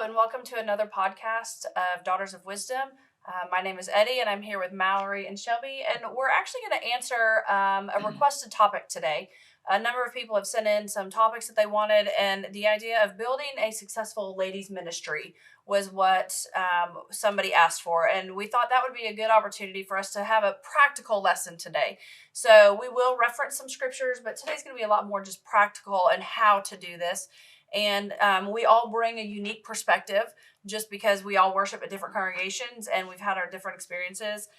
Hello, and welcome to another podcast of Daughters of Wisdom. My name is Eddie, and I'm here with Mallory and Shelby, and we're actually going to answer a requested topic today. A number of people have sent in some topics that they wanted, and the idea of building a successful ladies' ministry was what somebody asked for, and we thought that would be a good opportunity for us to have a practical lesson today. So we will reference some scriptures, but today's going to be a lot more just practical and how to do this. And we all bring a unique perspective just because we all worship at different congregations and we've had our different experiences.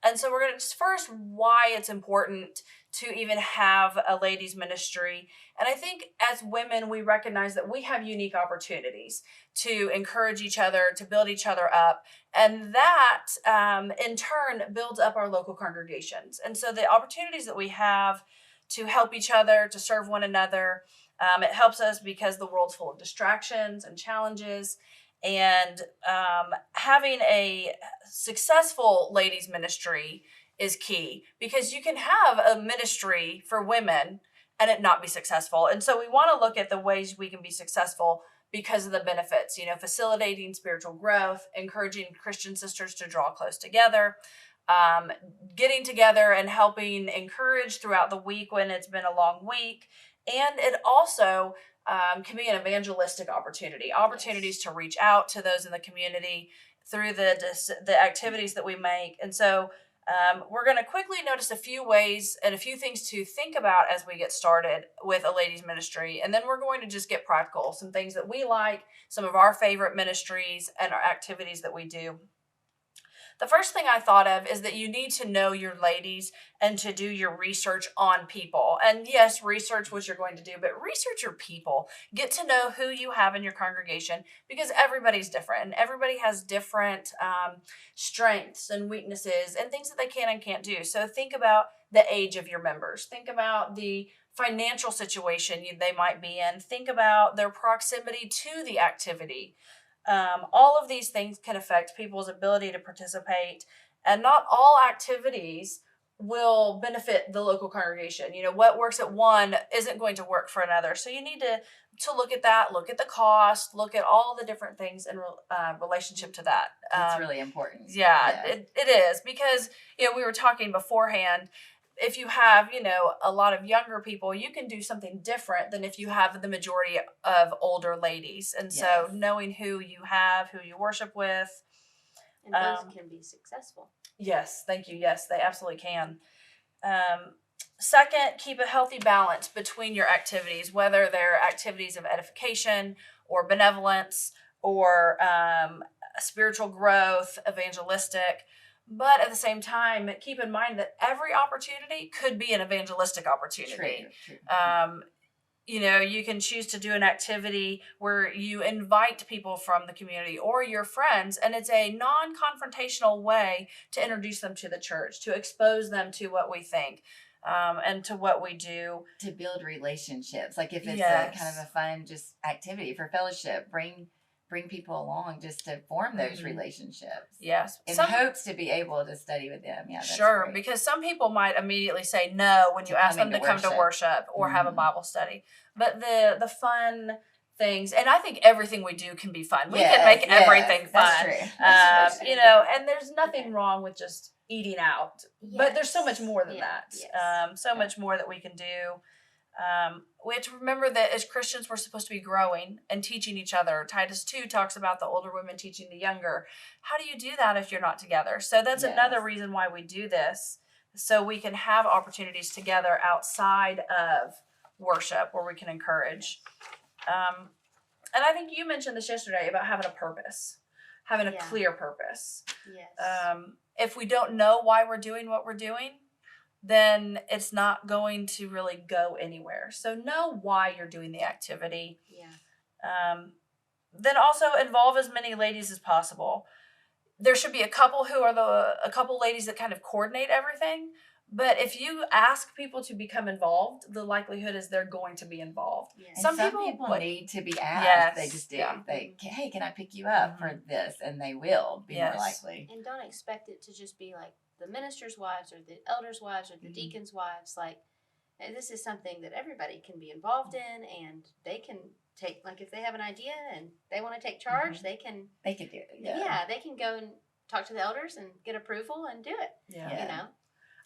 And so we're going to just first why it's important to even have a ladies ministry. And I think as women, we recognize that we have unique opportunities to encourage each other, to build each other up. And that in turn builds up our local congregations. And so the opportunities that we have to help each other, to serve one another, it helps us because the world's full of distractions and challenges. And having a successful ladies ministry is key because you can have a ministry for women and it not be successful. And so we want to look at the ways we can be successful because of the benefits, facilitating spiritual growth, encouraging Christian sisters to draw close together, getting together and helping encourage throughout the week when it's been a long week. And it also can be an evangelistic opportunities to reach out to those in the community through the activities that we make. And so we're going to quickly notice a few ways and a few things to think about as we get started with a ladies ministry. And then we're going to just get practical, some things that we like, some of our favorite ministries and our activities that we do. The first thing I thought of is that you need to know your ladies and to do your research on people. And yes, research what you're going to do, but research your people. Get to know who you have in your congregation because everybody's different and everybody has different strengths and weaknesses and things that they can and can't do. So think about the age of your members. Think about the financial situation they might be in. Think about their proximity to the activity. All of these things can affect people's ability to participate, and not all activities will benefit the local congregation. What works at one isn't going to work for another. So you need to look at that, look at the cost, look at all the different things in relationship to that. It's really important. Yeah. It is because, we were talking beforehand. If you have, a lot of younger people, you can do something different than if you have the majority of older ladies. And so knowing who you have, who you worship with. And those can be successful. Yes, thank you. Yes, they absolutely can. Second, keep a healthy balance between your activities, whether they're activities of edification or benevolence or spiritual growth, evangelistic. But at the same time, keep in mind that every opportunity could be an evangelistic opportunity. True. You can choose to do an activity where you invite people from the community or your friends, and it's a non-confrontational way to introduce them to the church, to expose them to what we think and to what we do. To build relationships. Like if it's a kind of a fun just activity for fellowship, bring people along just to form those relationships. Yes. In hopes to be able to study with them. Yeah, that's sure. great. Because some people might immediately say no when you ask them to come to worship or have a Bible study. But the fun things, and I think everything we do can be fun. We can make everything fun. That's true. And there's nothing wrong with just eating out. Yes. But there's so much more than that. Yes. Much more that we can do. We have to remember that as Christians, we're supposed to be growing and teaching each other. Titus 2 talks about the older women teaching the younger. How do you do that if you're not together? So that's another reason why we do this, so we can have opportunities together outside of worship where we can encourage. And I think you mentioned this yesterday about having a purpose, having a clear purpose. Yes. If we don't know why we're doing what we're doing, then it's not going to really go anywhere. So know why you're doing the activity. Yeah. Then also involve as many ladies as possible. There should be a couple ladies that kind of coordinate everything. But if you ask people to become involved, the likelihood is they're going to be involved. Yes. Some people need to be asked. Yes, they just do. Yeah. Hey, can I pick you up for this? And they will be more likely. And don't expect it to just be like the minister's wives or the elders' wives or the deacons' wives. Like, this is something that everybody can be involved in, and they can take, like, if they have an idea and they want to take charge, they can do it. yeah, they can go and talk to the elders and get approval and do it. Yeah. You know.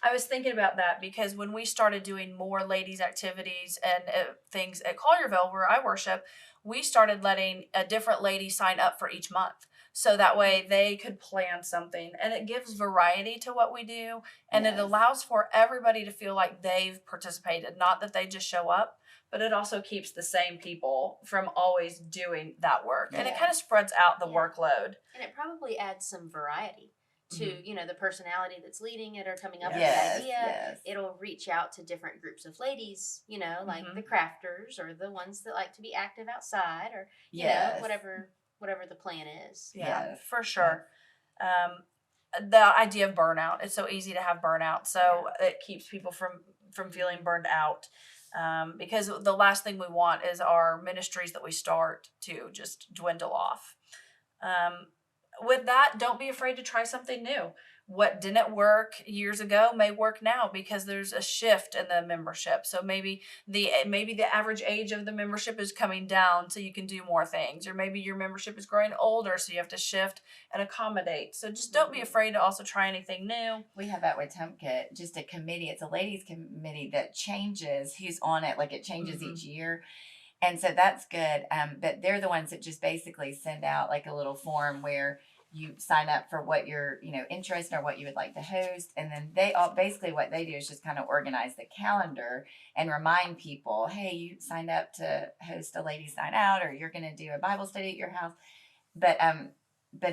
I was thinking about that because when we started doing more ladies' activities and things at Collierville, where I worship, we started letting a different lady sign up for each month. So that way they could plan something, and it gives variety to what we do, and it allows for everybody to feel like they've participated, not that they just show up, but it also keeps the same people from always doing that work. And it kind of spreads out the workload. And it probably adds some variety to, you know, the personality that's leading it or coming up with Yes, the idea. yes. It'll reach out to different groups of ladies, you know, like the crafters or the ones that like to be active outside, or you know, whatever the plan is. Yeah, for sure. The idea of burnout, it's so easy to have burnout, so it keeps people from feeling burned out. Because the last thing we want is our ministries that we start to just dwindle off. With that, don't be afraid to try something new. What didn't work years ago may work now because there's a shift in the membership. So maybe the average age of the membership is coming down so you can do more things, or maybe your membership is growing older so you have to shift and accommodate. So just don't be afraid to also try anything new. We have that with Tumkit, just a committee. It's a ladies committee that changes who's on it. Like it changes each year. And so that's good. But they're the ones that just basically send out like a little form where you sign up for what you're, you know, interested in or what you would like to host. And then they all, basically what they do is just kind of organize the calendar and remind people, hey, you signed up to host a ladies' night out, or you're going to do a Bible study at your house. But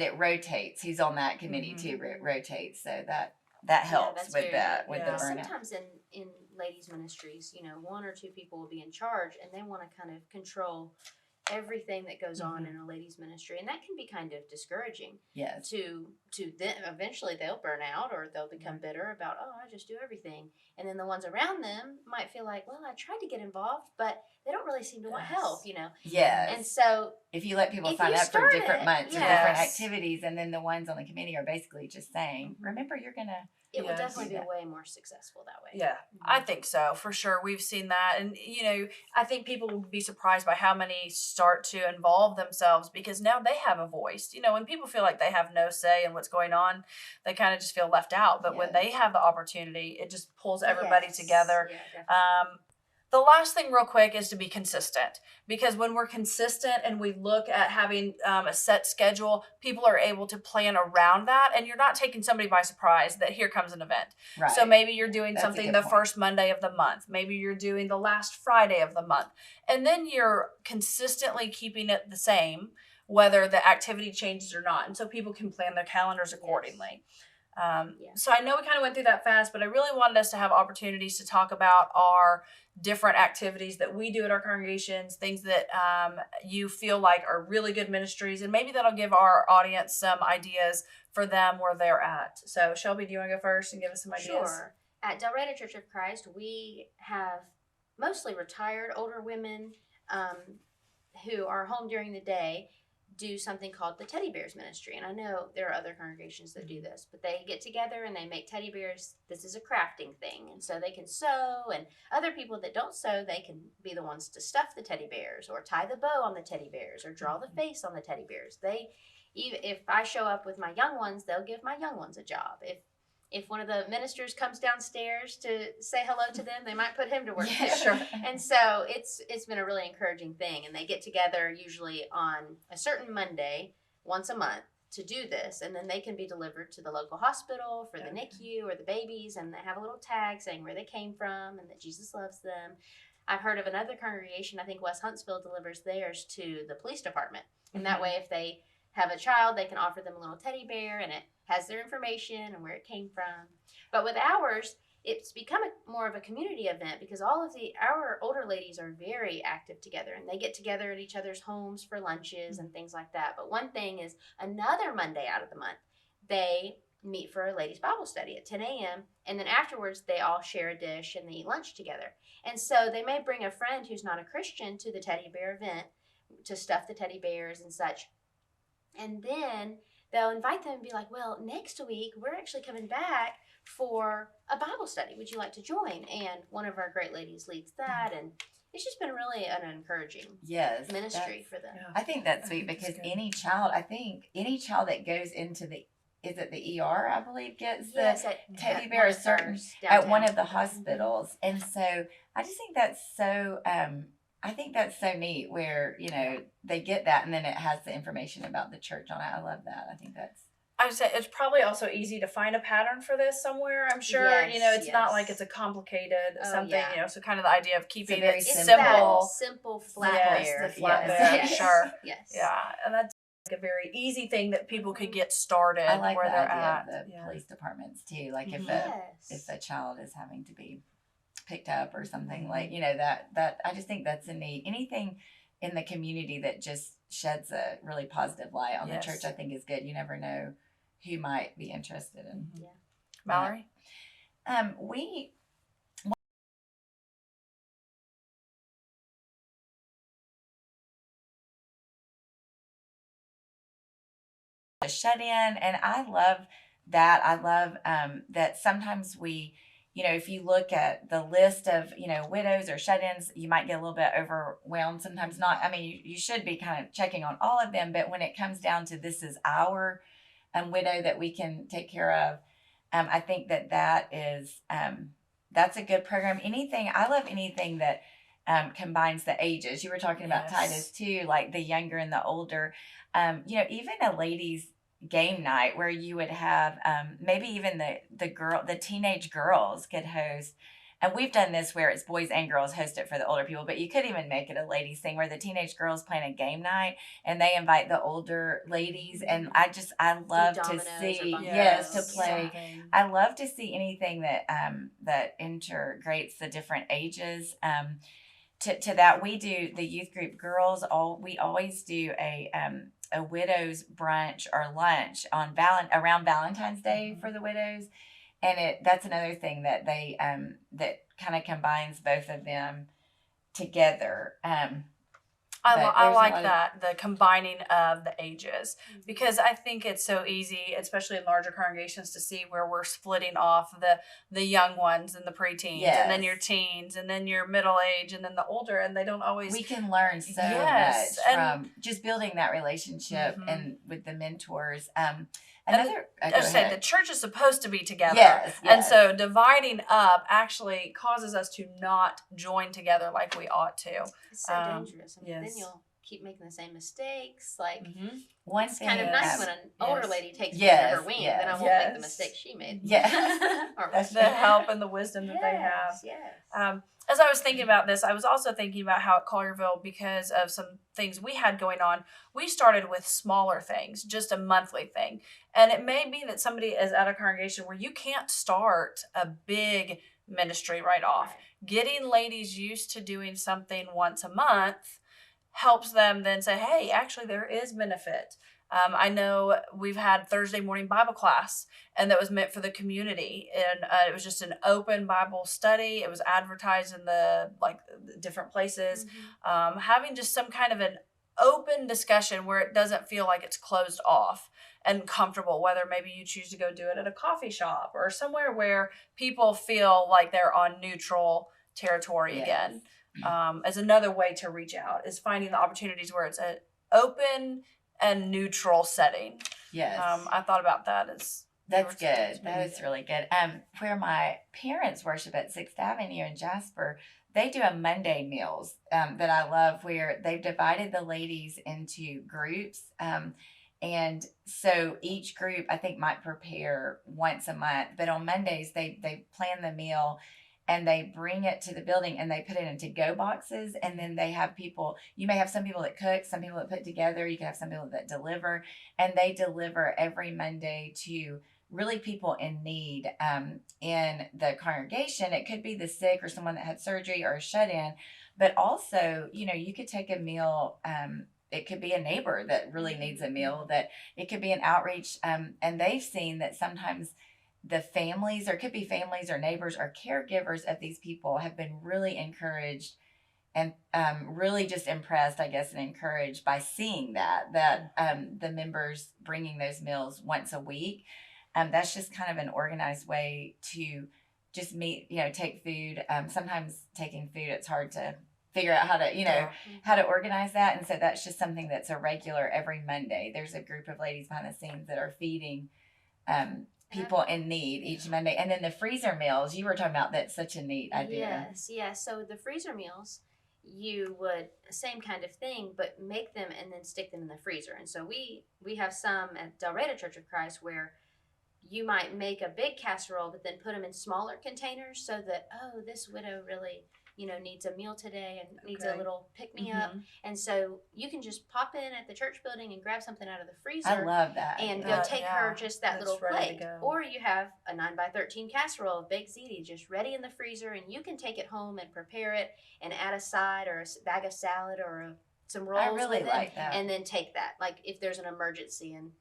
it rotates. He's on that committee too. It rotates. So that helps with that, with the burnout. Sometimes in ladies' ministries, you know, one or two people will be in charge and they want to kind of control everything that goes on in a ladies' ministry, and that can be kind of discouraging. Yes. To then eventually they'll burn out or they'll become bitter about, oh, I just do everything, and then the ones around them might feel like, well, I tried to get involved, but they don't really seem to want help, you know. Yes. And so if you let people sign up for different months or different activities, and then the ones on the committee are basically just saying, remember, you're gonna. It will definitely be way more successful that way. Yeah, I think so, for sure. We've seen that. And, you know, I think people will be surprised by how many start to involve themselves because now they have a voice. You know, when people feel like they have no say in what's going on, they kind of just feel left out. But when they have the opportunity, it just pulls everybody together. Yeah, the last thing real quick is to be consistent, because when we're consistent and we look at having a set schedule, people are able to plan around that, and you're not taking somebody by surprise that here comes an event. Right. So maybe you're doing something the first Monday of the month. Maybe you're doing the last Friday of the month. And then you're consistently keeping it the same, whether the activity changes or not. And so people can plan their calendars accordingly. So I know we kind of went through that fast, but I really wanted us to have opportunities to talk about our different activities that we do at our congregations, things that you feel like are really good ministries, and maybe that'll give our audience some ideas for them where they're at. So Shelby, do you want to go first and give us some ideas? Sure. At Delreta Church of Christ, we have mostly retired older women who are home during the day do something called the Teddy Bears Ministry. And I know there are other congregations that do this, but they get together and they make teddy bears. This is a crafting thing. And so they can sew, and other people that don't sew, they can be the ones to stuff the teddy bears or tie the bow on the teddy bears or draw the face on the teddy bears. If I show up with my young ones, they'll give my young ones a job. If one of the ministers comes downstairs to say hello to them, they might put him to work. Yeah, sure. And so it's been a really encouraging thing. And they get together usually on a certain Monday once a month to do this. And then they can be delivered to the local hospital for the NICU or the babies. And they have a little tag saying where they came from and that Jesus loves them. I've heard of another congregation, I think West Huntsville delivers theirs to the police department. And that way, if they have a child, they can offer them a little teddy bear, and it has their information and where it came from. But with ours, it's become more of a community event because all of our older ladies are very active together, and they get together at each other's homes for lunches and things like that. But one thing is, another Monday out of the month, they meet for a ladies' Bible study at 10 a.m. And then afterwards, they all share a dish and they eat lunch together. And so they may bring a friend who's not a Christian to the teddy bear event to stuff the teddy bears and such. And then they'll invite them and be like, well, next week, we're actually coming back for a Bible study. Would you like to join? And one of our great ladies leads that, and it's just been really an encouraging ministry for them. I think that's sweet because any child that goes into is it the ER, I believe, gets the teddy bear at one of the hospitals. And so I just think that's so, I think that's so neat where, they get that and then it has the information about the church on it. I love that. I think that's. I would say it's probably also easy to find a pattern for this somewhere. I'm sure, it's not like it's a complicated something, so kind of the idea of keeping it simple flatware. The flatware, sure. Yes. Yeah, and that's like a very easy thing that people could get started I like where the they're idea at. of the police departments too. Like if a child is having to be picked up or something like, that I just think that's a neat, anything in the community that just sheds a really positive light on the church, I think is good. You never know who might be interested in. Yeah. Mallory? We shut in, and I love that. I love that sometimes we, if you look at the list of, widows or shut-ins, you might get a little bit overwhelmed. Sometimes not. I mean, you should be kind of checking on all of them, but when it comes down to this is our widow that we can take care of, I think that is that's a good program. I love anything that combines the ages. You were talking about Titus too, like the younger and the older. Even a ladies' game night where you would have maybe even the teenage girls could host. And we've done this where it's boys and girls host it for the older people, but you could even make it a ladies thing where the teenage girls plan a game night and they invite the older ladies. And I love to see, to play. I love to see anything that integrates the different ages. To that, we do the youth group girls. We always do a widows brunch or lunch on around Valentine's Day for the widows. And that's another thing that they that kind of combines both of them together. I like that, the combining of the ages, because I think it's so easy, especially in larger congregations, to see where we're splitting off the young ones and the preteens, and then your teens, and then your middle age, and then the older, and they don't always. We can learn so much from just building that relationship and with the mentors. The church is supposed to be together, and so dividing up actually causes us to not join together like we ought to. It's so dangerous. Then you'll keep making the same mistakes. Like it's kind of nice when an older lady takes me under her wing, then I won't make the mistake she made. That's the help and the wisdom that they have. Yes. As I was thinking about this, I was also thinking about how at Collierville, because of some things we had going on, we started with smaller things, just a monthly thing. And it may be that somebody is at a congregation where you can't start a big ministry right off. Right. Getting ladies used to doing something once a month helps them then say, hey, actually there is benefit. I know we've had Thursday morning Bible class, and that was meant for the community. And it was just an open Bible study. It was advertised in the different places. Having just some kind of an open discussion where it doesn't feel like it's closed off and comfortable, whether maybe you choose to go do it at a coffee shop or somewhere where people feel like they're on neutral territory again. As another way to reach out is finding the opportunities where it's an open and neutral setting. I thought about that as that's good. That is really good. Where my parents worship at 6th Avenue in Jasper, they do a Monday meals that I love, where they've divided the ladies into groups. And so each group, I think, might prepare once a month, but on Mondays they plan the meal. And they bring it to the building and they put it in to-go boxes. And then they have people, you may have some people that cook, some people that put together, you can have some people that deliver. And they deliver every Monday to really people in need in the congregation. It could be the sick or someone that had surgery or a shut-in. But also, you could take a meal. It could be a neighbor that really needs a meal. That it could be an outreach. And they've seen that sometimes the families, or it could be families or neighbors or caregivers of these people, have been really encouraged and really just impressed, I guess, and encouraged by seeing that the members bringing those meals once a week. that's just kind of an organized way to just meet, take food. Sometimes taking food, it's hard to figure out how to, how to organize that. And so that's just something that's a regular every Monday. There's a group of ladies behind the scenes that are feeding people in need each Monday. And then the freezer meals, you were talking about, that's such a neat idea. Yes. So the freezer meals, you would, same kind of thing, but make them and then stick them in the freezer. And so we have some at Delreta Church of Christ where you might make a big casserole, but then put them in smaller containers so that, this widow really, needs a meal today and needs a little pick-me-up. And so you can just pop in at the church building and grab something out of the freezer. I love that. And go take her just that little plate. Or you have a 9x13 casserole of baked ziti just ready in the freezer, and you can take it home and prepare it and add a side or a bag of salad or some rolls. I really like that. And then take that, like if there's an emergency and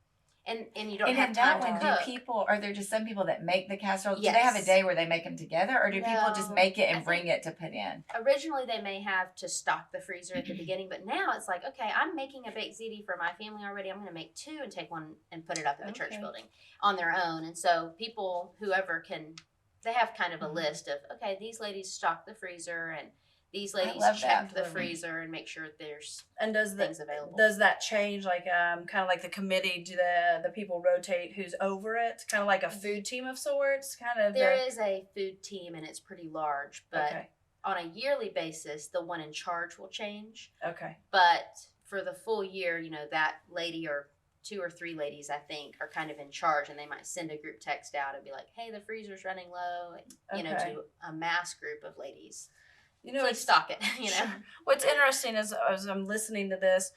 you don't and have time to cook. Do people, are there just some people that make the casserole? Yes. Do they have a day where they make them together, or do people just make it and bring it to put in? Originally, they may have to stock the freezer at the beginning, but now it's like, okay, I'm making a baked ziti for my family already. I'm going to make 2 and take one and put it up in the church building on their own. And so people, whoever can, they have kind of a list of, okay, these ladies stock the freezer and these ladies check the freezer and make sure there's things available. Does that change, like kind of like the committee? Do the people rotate who's over it? Kind of like a food team of sorts? There is a food team, and it's pretty large, but on a yearly basis, the one in charge will change. Okay. But for the full year, that lady or 2 or 3 ladies, I think, are kind of in charge, and they might send a group text out and be like, hey, the freezer's running low, to a mass group of ladies. Please stock it, What's interesting is, as I'm listening to this,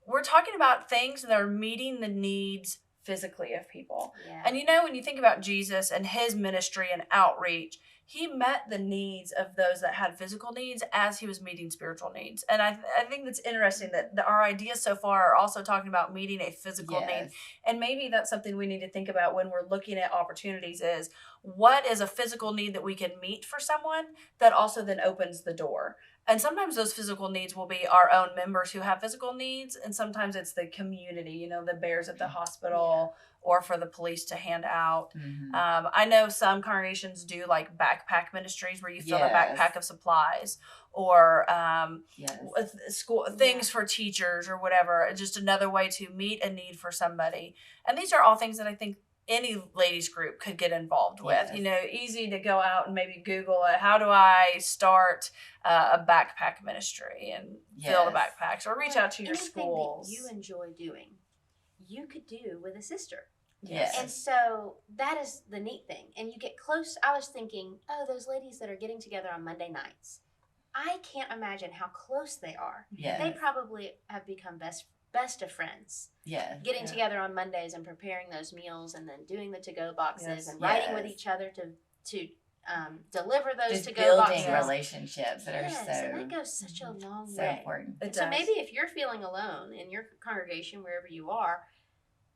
we're talking about things that are meeting the needs physically of people. Yeah. And when you think about Jesus and his ministry and outreach, he met the needs of those that had physical needs as he was meeting spiritual needs. And I think that's interesting that our ideas so far are also talking about meeting a physical need. And maybe that's something we need to think about when we're looking at opportunities is, what is a physical need that we can meet for someone that also then opens the door? And sometimes those physical needs will be our own members who have physical needs, and sometimes it's the community, the bears at the hospital, or for the police to hand out. I know some congregations do like backpack ministries where you fill a backpack of supplies, or school things for teachers or whatever. Just another way to meet a need for somebody. And these are all things that I think any ladies group could get involved with. Easy to go out and maybe Google it. How do I start a backpack ministry and fill the backpacks, or reach out to your schools? Anything that you enjoy doing, you could do with a sister. Yes. And so that is the neat thing. And you get close. I was thinking, those ladies that are getting together on Monday nights, I can't imagine how close they are. Yes. They probably have become best of friends. Getting together on Mondays and preparing those meals, and then doing the to-go boxes and writing with each other to deliver those to-go boxes. Building relationships that are and that goes such a long so way. important. So maybe if you're feeling alone in your congregation, wherever you are,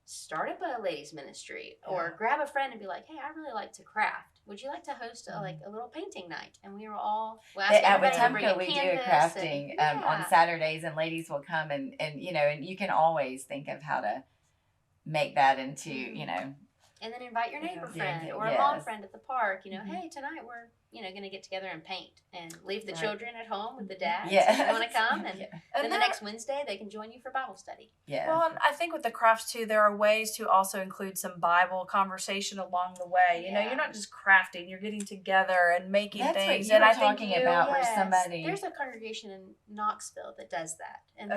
start up a ladies ministry, or grab a friend and be like, hey, I really like to craft. Would you like to host a little painting night? And we were all at Wetumpka, we do a crafting on Saturdays, and ladies will come and you can always think of how to make that into and then invite your neighbor friend or a mom friend at the park. Hey, tonight we're going to get together and paint, and leave the children at home with the dads. If you want to come, and then the next Wednesday they can join you for Bible study. Well, and I think with the crafts too, there are ways to also include some Bible conversation along the way. You're not just crafting; you're getting together and making things. That's what you were talking about, where somebody. There's a congregation in Knoxville that does that, and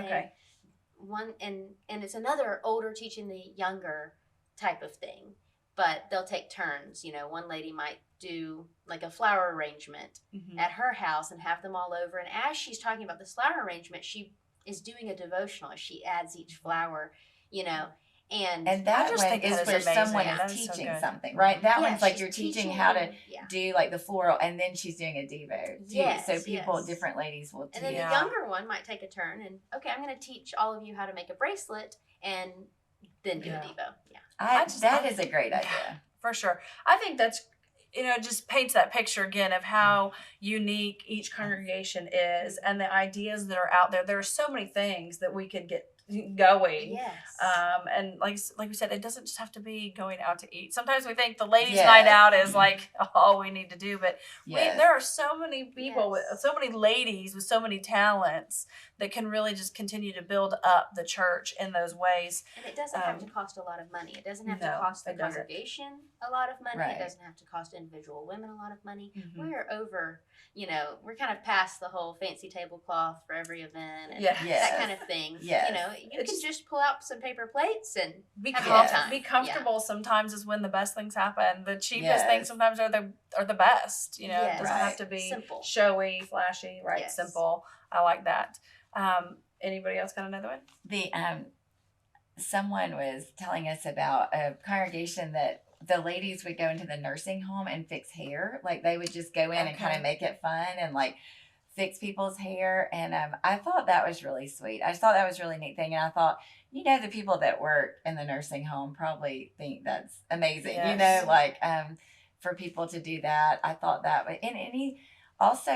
and it's another older teaching the younger type of thing. But they'll take turns. One lady might do like a flower arrangement at her house and have them all over. And as she's talking about this flower arrangement, she is doing a devotional as she adds each flower, And that one is where someone is teaching something, right? That one's like you're teaching how to do like the floral, and then she's doing a Devo too. So people, different ladies will teach. And then the younger one might take a turn and, okay, I'm going to teach all of you how to make a bracelet, and then do a Devo. That is a great idea. For sure. I think that's, just paints that picture again of how unique each congregation is, and the ideas that are out there. There are so many things that we could get going. Yes. And like we said, it doesn't just have to be going out to eat. Sometimes we think the ladies' night out is like all we need to do, but there are so many people with so many ladies with so many talents that can really just continue to build up the church in those ways. And it doesn't have to cost a lot of money. It doesn't have to cost the congregation a lot of money. It doesn't have to cost individual women a lot of money. We're over, we're kind of past the whole fancy tablecloth for every event and that kind of thing. You can just pull out some paper plates and be comfortable. Sometimes is when the best things happen. The cheapest things sometimes are the best. It doesn't have to be simple, showy, flashy, simple. I like that. Anybody else got another one? The someone was telling us about a congregation that the ladies would go into the nursing home and fix hair. Like they would just go in and kind of make it fun and like fix people's hair. And I thought that was really sweet. I just thought that was a really neat thing. And I thought, the people that work in the nursing home probably think that's amazing, for people to do that. I thought that way. And also,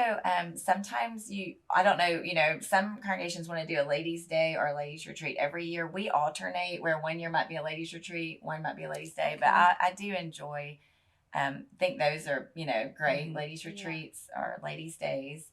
sometimes I don't know, some congregations want to do a ladies' day or a ladies' retreat every year. We alternate where one year might be a ladies' retreat, one might be a ladies' day. But I do enjoy, think those are, great ladies' retreats or ladies' days.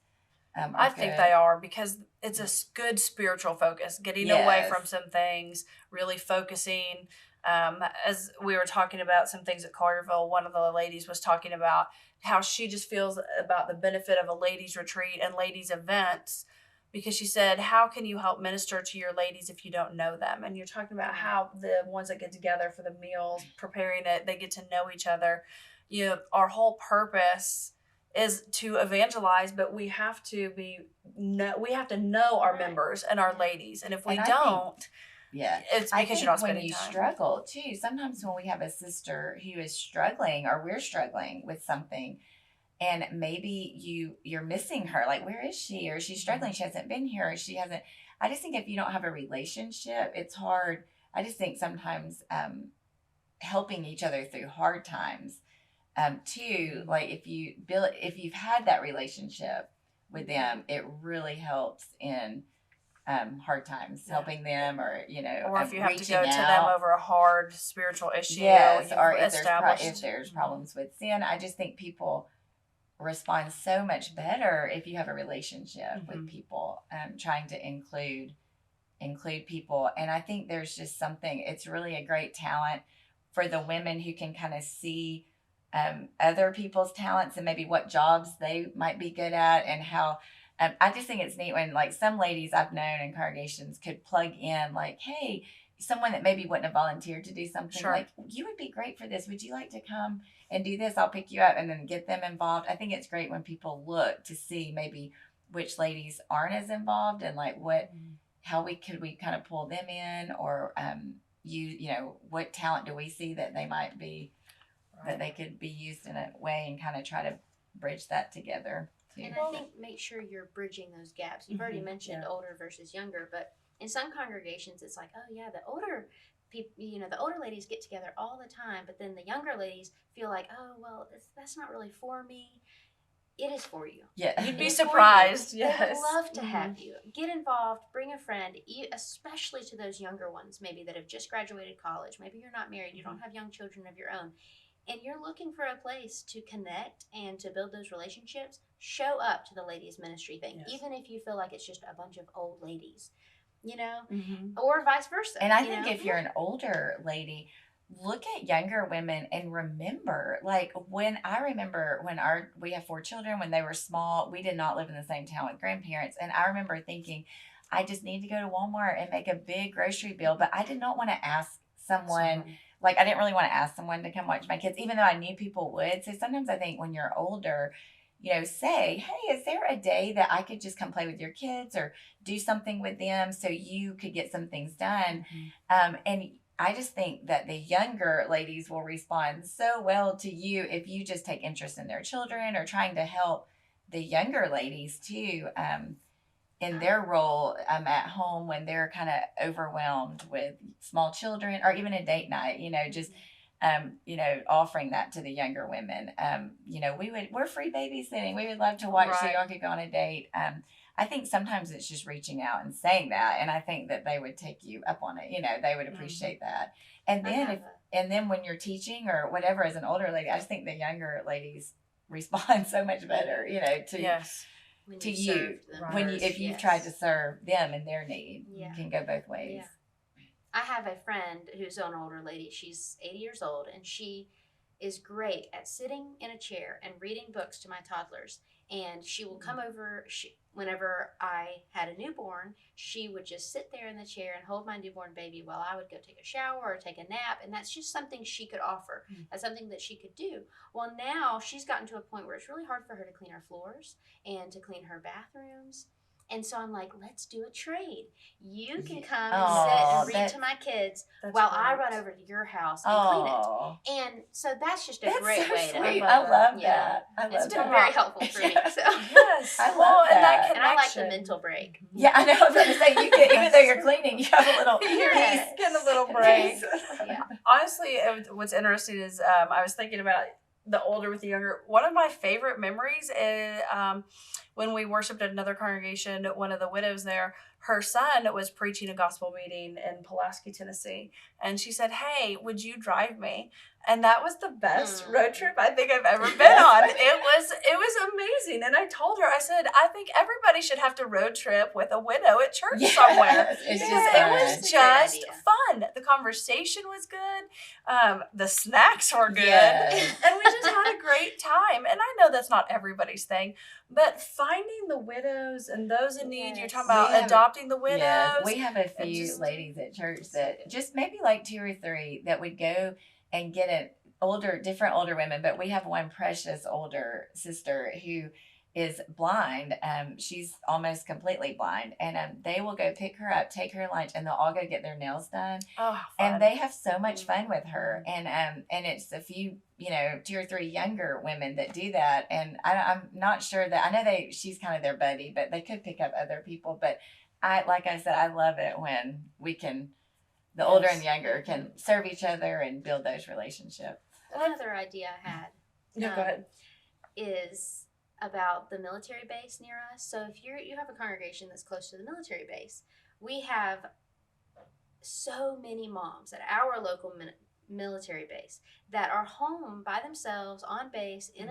I think they are because it's a good spiritual focus, getting away from some things, really focusing. As we were talking about some things at Collierville, one of the ladies was talking about how she just feels about the benefit of a ladies' retreat and ladies' events, because she said, how can you help minister to your ladies if you don't know them? And you're talking about how the ones that get together for the meals, preparing it, they get to know each other. Our whole purpose is to evangelize, but we have to know our members and our ladies. And if we don't, it's because you're not spending time. When you struggle too, sometimes when we have a sister who is struggling or we're struggling with something, and maybe you're missing her, like where is she? Or she's struggling, she hasn't been here, or she hasn't. I just think if you don't have a relationship, it's hard. I just think sometimes helping each other through hard times, too, like if you've had that relationship with them, it really helps in hard times, helping them, or if you have to go to them over a hard spiritual issue, or if there's problems with sin. I just think people respond so much better if you have a relationship with people, trying to include people. And I think there's just something, it's really a great talent for the women who can kind of see other people's talents and maybe what jobs they might be good at, and how I just think it's neat when like some ladies I've known in congregations could plug in like, hey, someone that maybe wouldn't have volunteered to do something, like, you would be great for this. Would you like to come and do this? I'll pick you up, and then get them involved. I think it's great when people look to see maybe which ladies aren't as involved and like how we kind of pull them in, or what talent do we see that they might be, that they could be used in a way, and kind of try to bridge that together too. And I think make sure you're bridging those gaps. You've already mentioned older versus younger, but in some congregations it's like, oh yeah, the older people, the older ladies get together all the time, but then the younger ladies feel like, oh well, that's not really for me. It is for you. Yeah, you'd be surprised. Yes, they would love to have you. Get involved. Bring a friend, especially to those younger ones, maybe that have just graduated college. Maybe you're not married. You don't have young children of your own, and you're looking for a place to connect and to build those relationships. Show up to the ladies ministry thing, even if you feel like it's just a bunch of old ladies, or vice versa. And I think if you're an older lady, look at younger women and remember, like when we have 4 children, when they were small, we did not live in the same town with grandparents. And I remember thinking, I just need to go to Walmart and make a big grocery bill. But I did not want to ask someone, like I didn't really want to ask someone to come watch my kids, even though I knew people would. So sometimes I think when you're older, say, hey, is there a day that I could just come play with your kids or do something with them so you could get some things done? And I just think that the younger ladies will respond so well to you if you just take interest in their children, or trying to help the younger ladies too, in their role at home when they're kind of overwhelmed with small children, or even a date night, just offering that to the younger women. We're free babysitting. We would love to watch so y'all could go on a date. I think sometimes it's just reaching out and saying that, and I think that they would take you up on it. They would appreciate that. And then when you're teaching or whatever as an older lady, I just think the younger ladies respond so much better, to Yes. to you them when first, if you've tried to serve them and their need. Yeah. Can go both ways. Yeah. I have a friend who's an older lady. She's 80 years old, and she is great at sitting in a chair and reading books to my toddlers. And she will come over. Whenever I had a newborn, she would just sit there in the chair and hold my newborn baby while I would go take a shower or take a nap. And that's just something she could offer. That's something that she could do. Well, now she's gotten to a point where it's really hard for her to clean her floors and to clean her bathrooms. And so I'm like, let's do a trade. You can come and sit and read to my kids while I run over to your house and clean it. And so that's just a great way sweet. to. I love that. It's been very helpful for me. So. Yes. I love that. And I like the mental break. Yeah, I know. I was going to say, you can, even though you're cleaning, you have a little You're getting a little break. Yeah. Honestly, what's interesting is I was thinking about the older with the younger. One of my favorite memories is when we worshiped at another congregation, one of the widows there, her son was preaching a gospel meeting in Pulaski, Tennessee. And she said, hey, would you drive me? And that was the best road trip I think I've ever been on. It was amazing. And I told her, I said, I think everybody should have to road trip with a widow at church somewhere. It was just fun. The conversation was good. The snacks were good. Yes. And we just had a great time. And I know that's not everybody's thing, but finding the widows and those in need, you're talking about adopting the widows. Yes, we have a few ladies at church that just maybe like 2 or 3 that would go and get different older women, but we have one precious older sister who is blind. She's almost completely blind, and they will go pick her up, take her lunch, and they'll all go get their nails done. Oh, and they have so much fun with her. And it's a few, 2 or 3 younger women that do that. And I'm not sure that I know she's kind of their buddy, but they could pick up other people. But like I said, I love it when we can. The older and younger can serve each other and build those relationships. Another idea I had go ahead. Is about the military base near us. So if you have a congregation that's close to the military base, we have so many moms at our local military base that are home by themselves on base in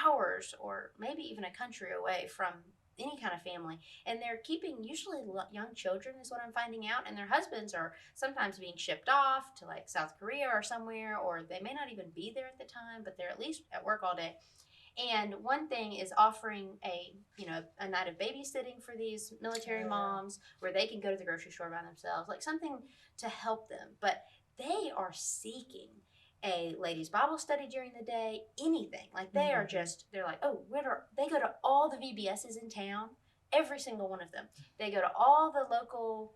hours or maybe even a country away from any kind of family, and they're keeping usually young children is what I'm finding out, and their husbands are sometimes being shipped off to like South Korea or somewhere, or they may not even be there at the time, but they're at least at work all day. And one thing is offering a night of babysitting for these military moms where they can go to the grocery store by themselves, like something to help them. But they are seeking a ladies' Bible study during the day, anything. Like they are they're like, they go to all the VBSs in town, every single one of them. They go to all the local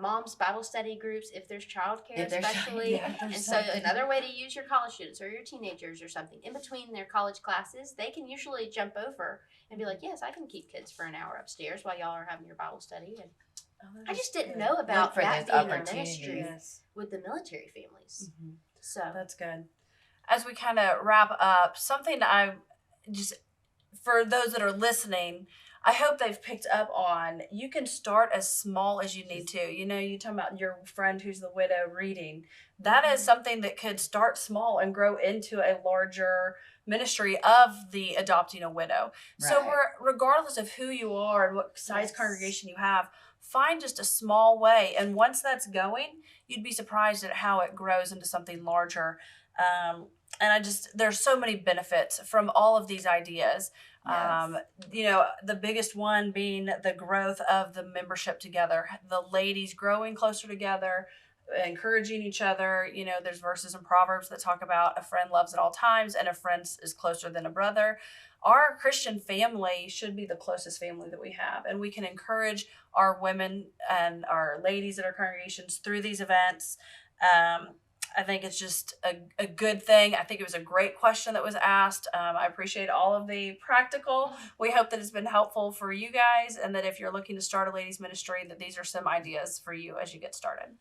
moms' Bible study groups if there's childcare, especially. And so another way to use your college students or your teenagers or something, in between their college classes, they can usually jump over and be like, yes, I can keep kids for an hour upstairs while y'all are having your Bible study. And I just didn't know about that being a ministry with the military families. So that's good. As we kind of wrap up, something for those that are listening, I hope they've picked up on, you can start as small as you need to. You talking about your friend who's the widow reading. That is something that could start small and grow into a larger ministry of the adopting a widow. Right. So regardless of who you are and what size congregation you have, find just a small way. And once that's going, you'd be surprised at how it grows into something larger. And there's so many benefits from all of these ideas. The biggest one being the growth of the membership together, the ladies growing closer together, encouraging each other. There's verses in Proverbs that talk about a friend loves at all times and a friend is closer than a brother. Our Christian family should be the closest family that we have, and we can encourage our women and our ladies at our congregations through these events. I think it's just a good thing. I think it was a great question that was asked. I appreciate all of the practical. We hope that it's been helpful for you guys, and that if you're looking to start a ladies ministry, that these are some ideas for you as you get started.